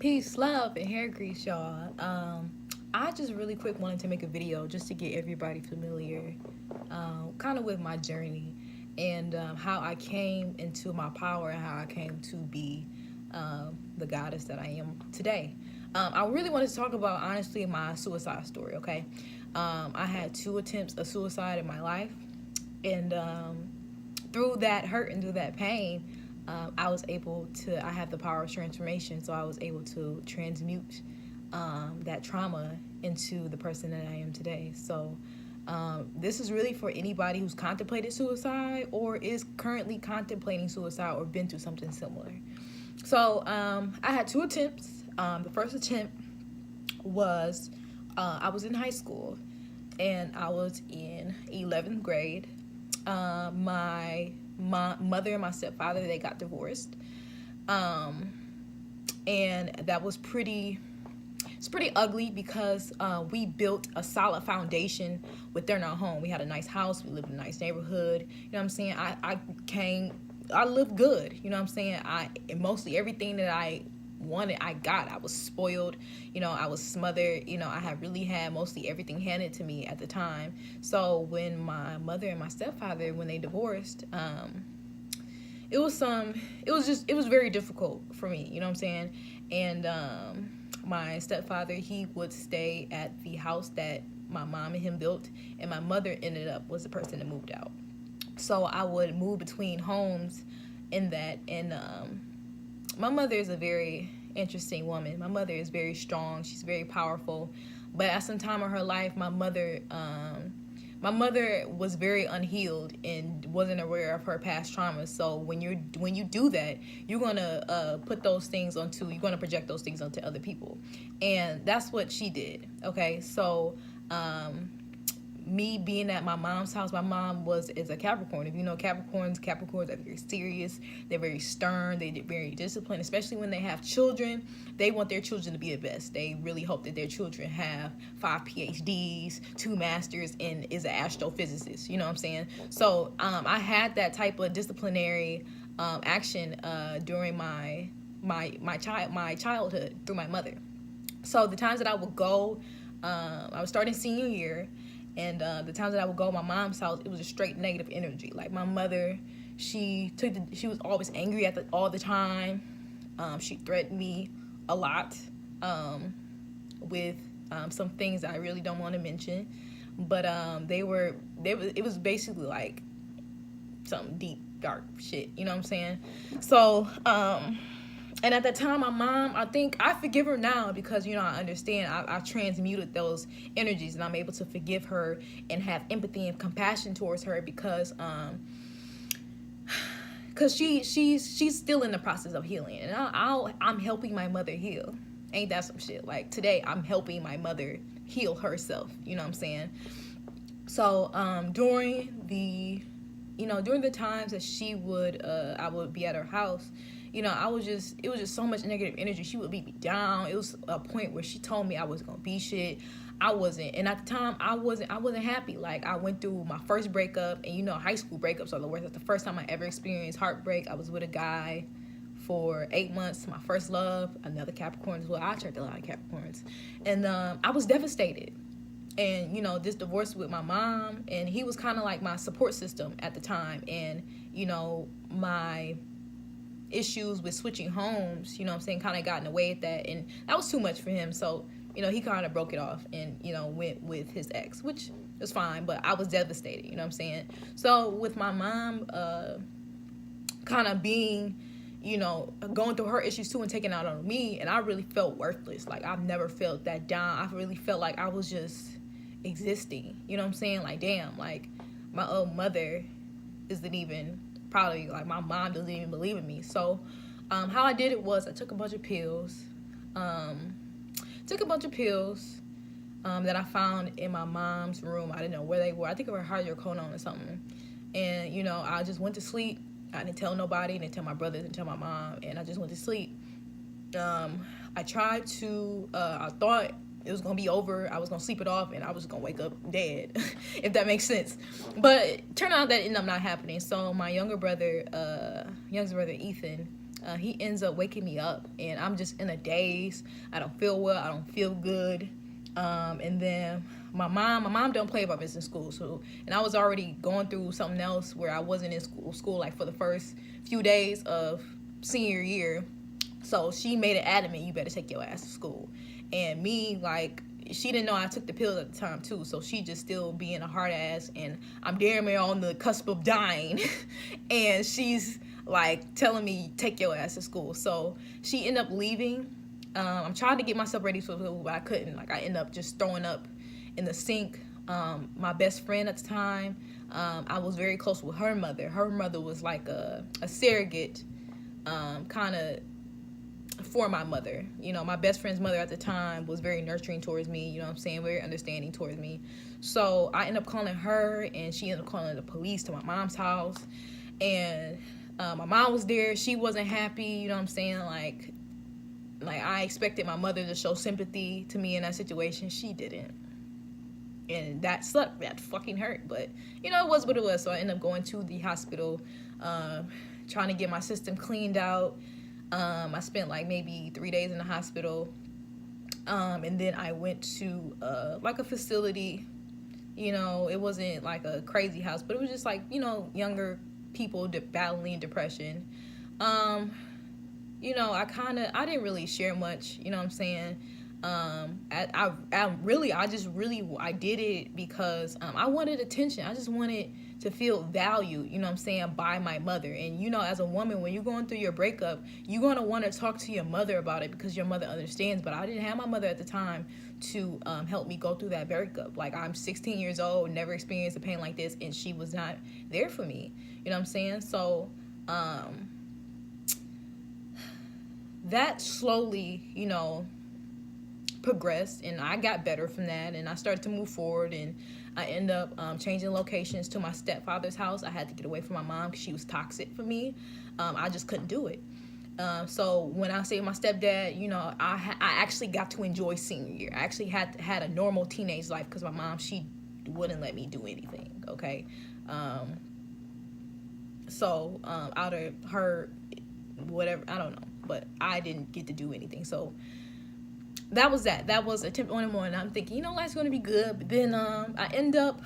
Peace, love, and hair grease, y'all. I just really quick wanted to make a video just to get everybody familiar, kind of with my journey and how I came into my power and how I came to be the goddess that I am today. I really wanted to talk about, honestly, my suicide story, okay? I had 2 attempts of suicide in my life, and through that hurt and through that pain, I have the power of transformation, so I was able to transmute that trauma into the person that I am today. So this is really for anybody who's contemplated suicide or is currently contemplating suicide or been through something similar. So I had 2 attempts. The first attempt was I was in high school and I was in 11th grade. My mother and my stepfather, they got divorced, and that was pretty ugly because we built a solid foundation within our home. We had a nice house, we lived in a nice neighborhood, you know what I'm saying? I lived good, you know what I'm saying? Mostly everything that I wanted, I got. I was spoiled, I was smothered, I had mostly everything handed to me at the time. So when my mother and my stepfather, when they divorced, it was very difficult for me, you know what I'm saying? And my stepfather, he would stay at the house that my mom and him built, and my mother was the person that moved out. So I would move between homes in that, and my mother is a very interesting woman. My mother is very strong. She's very powerful. But at some time in her life, my mother was very unhealed and wasn't aware of her past traumas. So when you do that, you're gonna you're gonna project those things onto other people, and that's what she did. Okay, so me being at my mom's house, my mom is a Capricorn. If you know Capricorns are very serious. They're very stern. They're very disciplined, especially when they have children. They want their children to be the best. They really hope that their children have 5 PhDs, 2 masters, and is an astrophysicist. You know what I'm saying? So I had that type of disciplinary action during my childhood through my mother. So the times that I would go, I was starting senior year. And the times that I would go to my mom's house, it was a straight negative energy. Like my mother, she was always angry all the time. She threatened me a lot with some things I really don't want to mention, but it was basically like some deep dark shit. You know what I'm saying? So and at that time, my mom, I think I forgive her now because, I understand. I transmuted those energies, and I'm able to forgive her and have empathy and compassion towards her because she's still in the process of healing, and I'm helping my mother heal. Ain't that some shit? Like today, I'm helping my mother heal herself. You know what I'm saying? So during the times that I would be at her house, it was just so much negative energy. She would beat me down. It was a point where she told me I was gonna be shit. I wasn't, and at the time I wasn't happy. Like I went through my first breakup, and high school breakups are the worst. That's the first time I ever experienced heartbreak. I was with a guy for 8 months. My first love, another Capricorn as well. I attract a lot of Capricorns, and I was devastated. And this divorce with my mom, and he was kind of like my support system at the time, and my issues with switching homes, kind of got in the way of that, and that was too much for him. So he kind of broke it off and went with his ex, which was fine, but I was devastated. You know what I'm saying? So with my mom kind of being going through her issues too and taking out on me, and I really felt worthless. Like I've never felt that down. I really felt like I was just existing. You know what I'm saying? Like damn, like my old mother isn't even probably, like my mom doesn't even believe in me. So how I did it was I took a bunch of pills that I found in my mom's room. I didn't know where they were. I think they were hydrocodone or something. And I just went to sleep. I didn't tell nobody, didn't tell my brothers, didn't tell my mom, and I just went to sleep. I tried to I thought it was gonna be over. I was gonna sleep it off, and I was gonna wake up dead, if that makes sense. But it turned out that ended up not happening. So my youngest brother Ethan, He ends up waking me up, and I'm just in a daze. I don't feel well. I don't feel good. And then my mom don't play about this in school. So, and I was already going through something else where I wasn't in school like for the first few days of senior year. So she made it adamant, you better take your ass to school. And me, like, she didn't know I took the pills at the time too, so she just still being a hard ass, and I'm damn near on the cusp of dying, and she's like telling me take your ass to school. So she ended up leaving. I'm trying to get myself ready for school, but I couldn't. Like, I ended up just throwing up in the sink. My best friend at the time, I was very close with her mother. Her mother was like a surrogate, kind of for my mother. You know, my best friend's mother at the time was very nurturing towards me, you know what I'm saying, very understanding towards me. So I ended up calling her, and she ended up calling the police to my mom's house. And my mom was there. She wasn't happy, you know what I'm saying, like I expected my mother to show sympathy to me in that situation. She didn't. And that sucked. That fucking hurt. But, you know, it was what it was. So I ended up going to the hospital, trying to get my system cleaned out. I spent like maybe 3 days in the hospital. And then I went to like a facility. You know, it wasn't like a crazy house, but it was just like, you know, younger people battling depression. You know, I didn't really share much, you know what I'm saying? I did it because I wanted attention. I just wanted to feel valued, you know what I'm saying, by my mother. And, you know, as a woman, when you're going through your breakup, you're going to want to talk to your mother about it because your mother understands. But I didn't have my mother at the time to help me go through that breakup. Like, I'm 16 years old, never experienced a pain like this, and she was not there for me, you know what I'm saying? So, that slowly, you know, progressed, and I got better from that, and I started to move forward, and I ended up changing locations to my stepfather's house. I had to get away from my mom because she was toxic for me. I just couldn't do it. So when I say my stepdad, you know, I actually got to enjoy senior year. I actually had a normal teenage life because my mom, she wouldn't let me do anything, okay? So out of her, whatever, I don't know, but I didn't get to do anything. So that was that. That was attempt 1 and 1. I'm thinking, you know, life's going to be good. But then I end up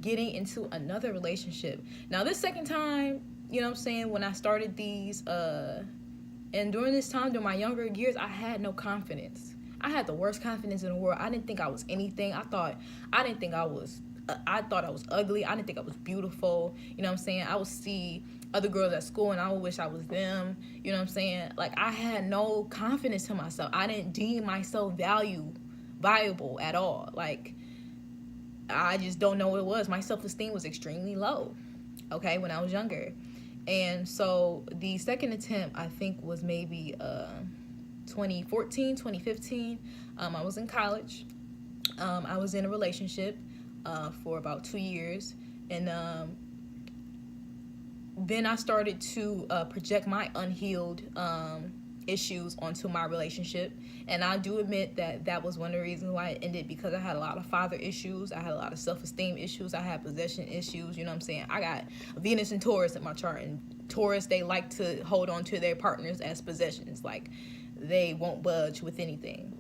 getting into another relationship. Now, this second time, you know what I'm saying, when I started these, and during this time, during my younger years, I had no confidence. I had the worst confidence in the world. I didn't think I was anything. I thought I was ugly. I didn't think I was beautiful. You know what I'm saying? I would see other girls at school and I would wish I was them. You know what I'm saying? Like, I had no confidence in myself. I didn't deem myself viable at all. Like, I just don't know what it was. My self-esteem was extremely low, okay, when I was younger. And so the second attempt, I think, was maybe 2014, 2015. I was in college. I was in a relationship for about 2 years. And then I started to project my unhealed issues onto my relationship. And I do admit that that was one of the reasons why it ended, because I had a lot of father issues. I had a lot of self-esteem issues. I had possession issues. You know what I'm saying? I got Venus and Taurus in my chart. And Taurus, they like to hold on to their partners as possessions. Like, they won't budge with anything.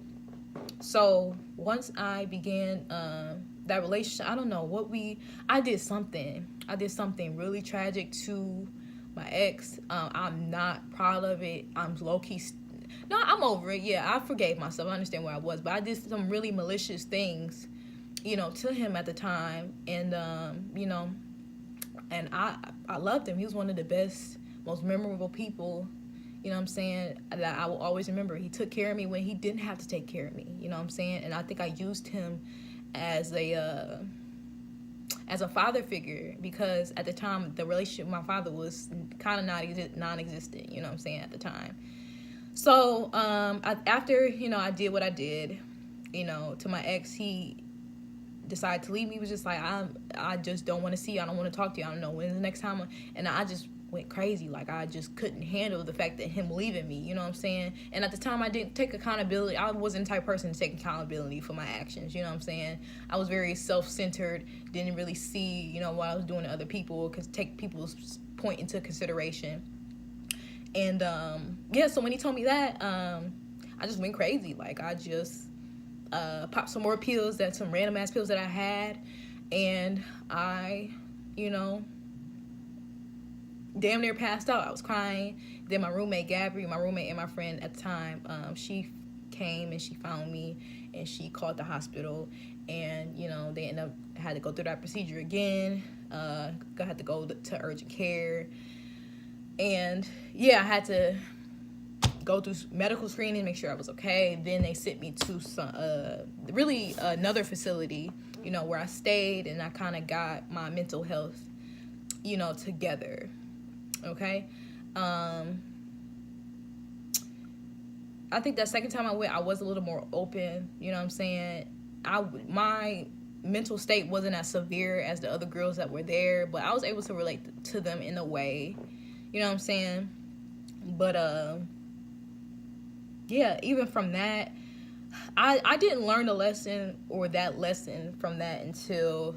So once I began that relationship, I don't know I did something really tragic to my ex. I'm not proud of it. I'm low-key, no, I'm over it. Yeah, I forgave myself. I understand where I was, but I did some really malicious things, you know, to him at the time. And, you know, and I loved him. He was one of the best, most memorable people, you know what I'm saying, that I will always remember. He took care of me when he didn't have to take care of me, you know what I'm saying? And I think I used him as a father figure, because at the time the relationship with my father was kind of non-existent, you know what I'm saying, at the time. So after, you know, I did what I did, you know, to my ex, he decided to leave me. He was just like, I just don't want to see you. I don't want to talk to you. I don't know when's the next time. And I just went crazy. Like, I just couldn't handle the fact that him leaving me, you know what I'm saying? And at the time, I didn't take accountability. I wasn't the type of person to take accountability for my actions, you know what I'm saying? I was very self-centered, didn't really see, you know, what I was doing to other people, take people's point into consideration. And yeah, so when he told me that, I just went crazy. Like, I just popped some more pills, that some random ass pills that I had, and I, you know, damn near passed out. I was crying. Then my roommate Gabby, my roommate and my friend at the time, she came and she found me, and she called the hospital, and you know, they ended up had to go through that procedure again. Had to go to urgent care, and yeah, I had to go through medical screening, make sure I was okay. Then they sent me to some really another facility, you know, where I stayed, and I kind of got my mental health, you know, together. Okay. I think that second time I went, I was a little more open. You know what I'm saying? My mental state wasn't as severe as the other girls that were there, but I was able to relate to them in a way. You know what I'm saying? But yeah, even from that, I didn't learn the lesson or that lesson from that until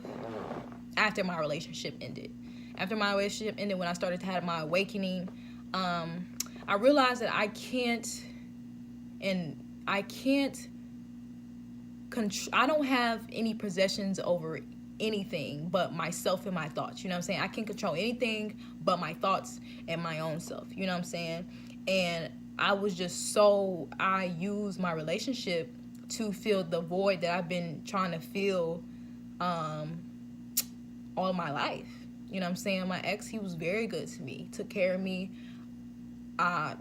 after my relationship ended. After my relationship ended, when I started to have my awakening, I realized that I don't have any possessions over anything but myself and my thoughts. You know what I'm saying? I can't control anything but my thoughts and my own self. You know what I'm saying? And I use my relationship to fill the void that I've been trying to fill all my life. You know what I'm saying? My ex, he was very good to me, took care of me. I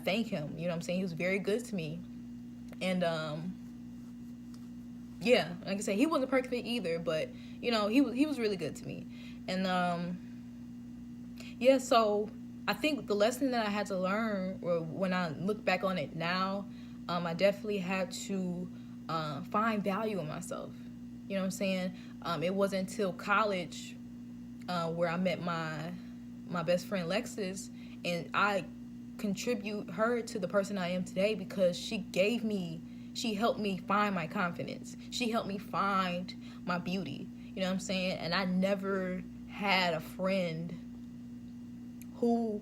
thank him. You know what I'm saying? He was very good to me. And yeah, like I said, he wasn't perfect either, but you know, he was really good to me. And yeah, so I think the lesson that I had to learn, or when I look back on it now, I definitely had to find value in myself. You know what I'm saying? It wasn't until college where I met my best friend Lexis, and I contribute her to the person I am today because she helped me find my confidence. She helped me find my beauty. You know what I'm saying? And I never had a friend who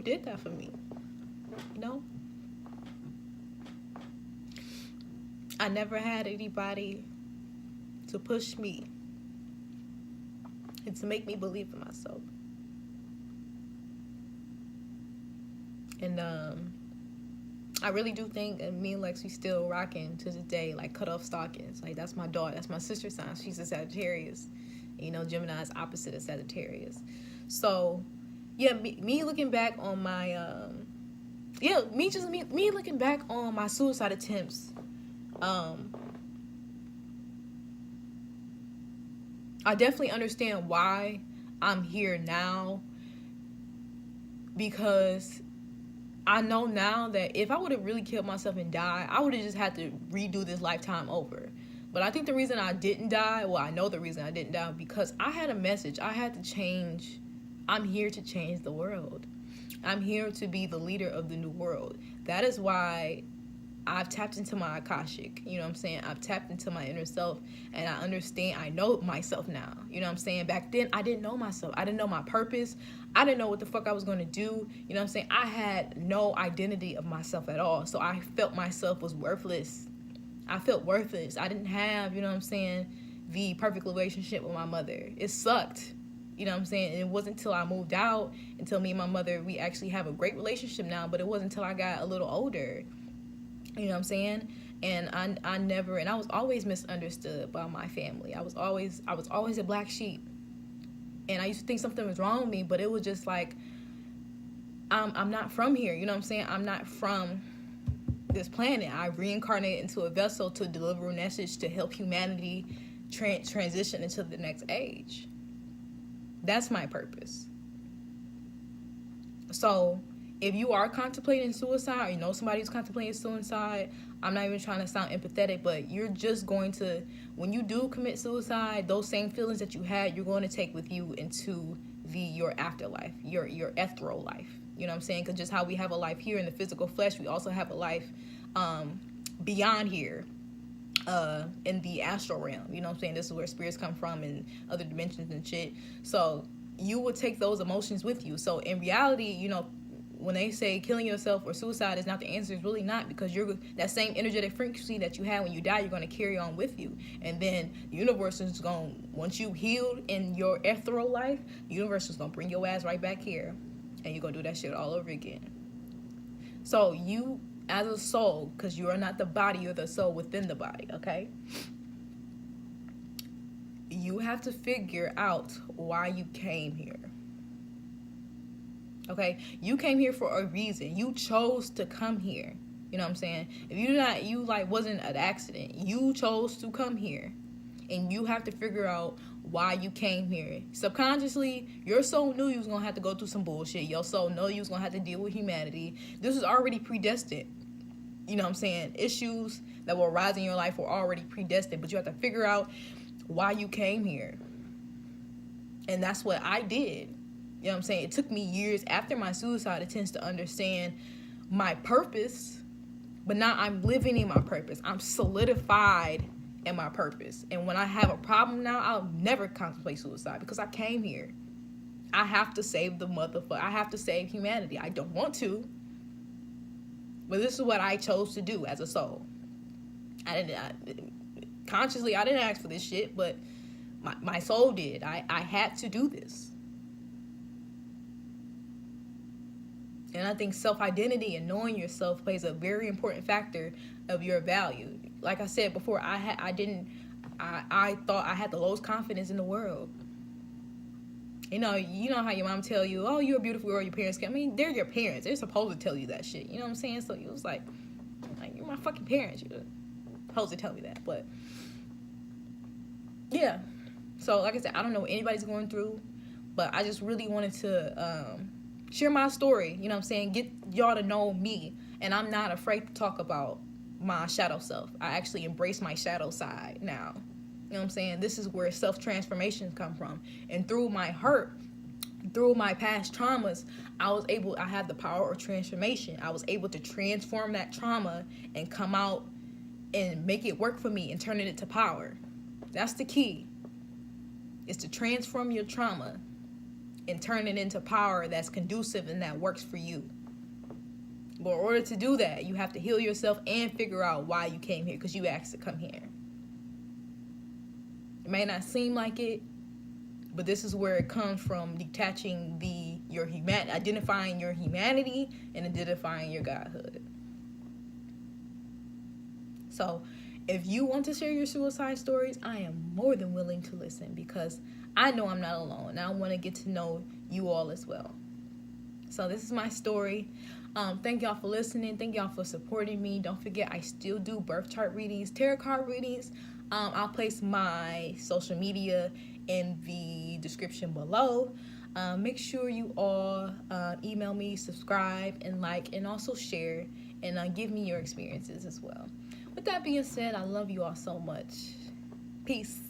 did that for me. You know? I never had anybody to push me and to make me believe in myself. And I really do think me and Lex, we still rocking to this day, like cut off stockings. Like, that's my daughter. That's my sister sign. She's a Sagittarius. You know, Gemini is opposite of Sagittarius. So, yeah, me looking back on my, me looking back on my suicide attempts, I definitely understand why I'm here now, because I know now that if I would have really killed myself and died, I would have just had to redo this lifetime over. But I think the reason I didn't die, well, I know the reason I didn't die, because I had a message. I had to change. I'm here to change the world. I'm here to be the leader of the new world. That is why I've tapped into my Akashic. You know what I'm saying? I've tapped into my inner self, and I understand. I know myself now. You know what I'm saying? Back then, I didn't know myself. I didn't know my purpose. I didn't know what the fuck I was going to do. You know what I'm saying? I had no identity of myself at all. So I felt myself was worthless. I felt worthless. I didn't have, you know what I'm saying, the perfect relationship with my mother. It sucked. You know what I'm saying? And it wasn't until I moved out, until me and my mother, we actually have a great relationship now, but it wasn't until I got a little older. You know what I'm saying? And I was always misunderstood by my family. I was always a black sheep. And I used to think something was wrong with me, but it was just like, I'm not from here. You know what I'm saying? I'm not from this planet. I reincarnated into a vessel to deliver a message to help humanity transition into the next age. That's my purpose. So if you are contemplating suicide, or you know somebody who's contemplating suicide, I'm not even trying to sound empathetic, but you're just going to, when you do commit suicide, those same feelings that you had, you're going to take with you into your afterlife, your ethereal life. You know what I'm saying? Because just how we have a life here in the physical flesh, we also have a life beyond here. in the astral realm. You know what I'm saying? This is where spirits come from and other dimensions and shit. So you will take those emotions with you. So in reality, you know, when they say killing yourself or suicide is not the answer, it's really not, because you're that same energetic frequency that you had when you die, you're going to carry on with you. And then the universe is going, once you healed in your ethereal life, the universe is going to bring your ass right back here, and you're going to do that shit all over again. So you, as a soul, because you are not the body, you're the soul within the body, okay? You have to figure out why you came here. Okay, you came here for a reason. You chose to come here. You know what I'm saying? If you like wasn't an accident. You chose to come here, and you have to figure out why you came here. Subconsciously, your soul knew you was gonna have to go through some bullshit. Your soul knew you was gonna have to deal with humanity. This was already predestined. You know what I'm saying? Issues that will arise in your life were already predestined, but you have to figure out why you came here. And that's what I did. You know what I'm saying? It took me years after my suicide attempts to understand my purpose, but now I'm living in my purpose. I'm solidified in my purpose. And when I have a problem now, I'll never contemplate suicide, because I came here. I have to save the motherfucker. I have to save humanity. I don't want to, but this is what I chose to do as a soul. Consciously, I didn't ask for this shit, but my soul did. I had to do this. And I think self-identity and knowing yourself plays a very important factor of your value. Like I said before, I thought I had the lowest confidence in the world. You know how your mom tell you, oh, you're a beautiful girl, your parents can. I mean, they're your parents. They're supposed to tell you that shit. You know what I'm saying? So it was like you're my fucking parents. You're supposed to tell me that. But yeah. So like I said, I don't know what anybody's going through, but I just really wanted to share my story, you know what I'm saying? Get y'all to know me. And I'm not afraid to talk about my shadow self. I actually embrace my shadow side now. You know what I'm saying? This is where self-transformations come from. And through my hurt, through my past traumas, I had the power of transformation. I was able to transform that trauma and come out and make it work for me and turn it into power. That's the key. Is to transform your trauma and turn it into power that's conducive and that works for you. But in order to do that, you have to heal yourself and figure out why you came here, because you asked to come here. It may not seem like it, but this is where it comes from, detaching identifying your humanity and identifying your godhood. So if you want to share your suicide stories, I am more than willing to listen, because I know I'm not alone, and I want to get to know you all as well. So this is my story. Thank y'all for listening. Thank y'all for supporting me. Don't forget, I still do birth chart readings, tarot card readings. I'll place my social media in the description below. Make sure you all email me, subscribe, and like, and also share, and give me your experiences as well. With that being said, I love you all so much. Peace.